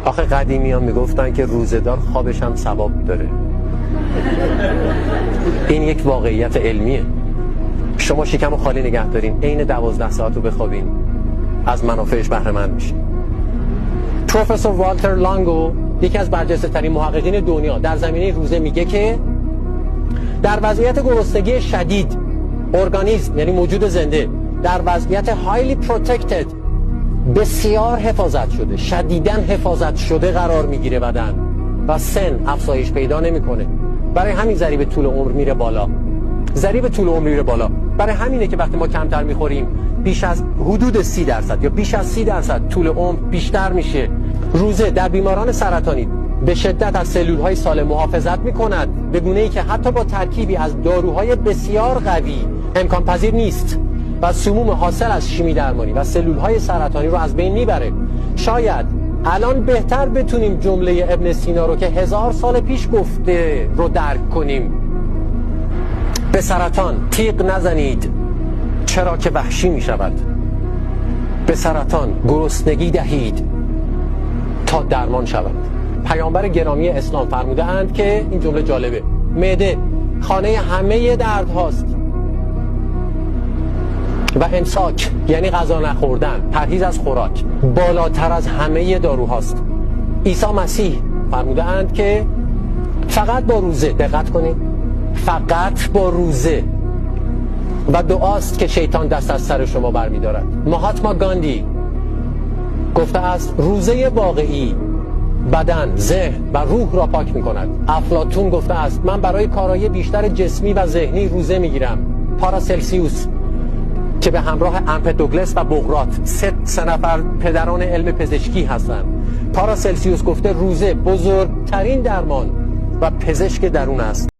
آخه قدیمی ها میگفتن که روزه‌دار خوابش هم ثواب داره. این یک واقعیت علمیه. شما شکم رو خالی نگه دارین، عین 12 ساعت رو بخوابین، از منافعش بهره مند میشین. پروفسور والتر لانگو، یکی از برجسته ترین محققین دنیا، در زمینه روزه میگه که در وضعیت گرسنگی شدید ارگانیسم، یعنی موجود زنده، در وضعیت highly protected، بسیار حفاظت شده، شدیداً حفاظت شده قرار میگیره بدن و سن افزایش پیدا نمیکنه. برای همین ضریب طول عمر میره بالا. ضریب طول عمر میره بالا. برای همینه که وقتی ما کمتر میخوریم بیش از حدود 30% یا بیش از 30% طول عمر بیشتر میشه. روزه در بیماران سرطانی به شدت از سلولهای سالم محافظت میکند، به گونه‌ای که حتی با ترکیبی از داروهای بسیار قوی امکان پذیر نیست و سموم حاصل از شیمی درمانی و سلولهای سرطانی رو از بین میبره. شاید الان بهتر بتونیم جمله ابن سینا رو که 1000 سال پیش گفته رو درک کنیم: به سرطان تیغ نزنید چرا که وحشی می شود، به سرطان گرسنگی دهید تا درمان شود. پیامبر گرامی اسلام فرموده اند که این جمله جالبه: معده خانه همه درد هاست و امساک یعنی غذا نخوردن، پرهیز از خوراک، بالاتر از همه داروهاست. عیسی مسیح فرموده اند که فقط با روزه، دقت کنید، فقط با روزه و دعاست که شیطان دست از سر شما برمی دارد. مهاتما گاندی گفته است روزه واقعی بدن، ذهن و روح را پاک می کند. افلاطون گفته است من برای کارایی بیشتر جسمی و ذهنی روزه می گیرم. پاراسلسیوس که به همراه امپدوکلس و بقراط سه نفر پدران علم پزشکی هستند، پاراسلسیوس گفته روزه بزرگترین درمان و پزشک درون است.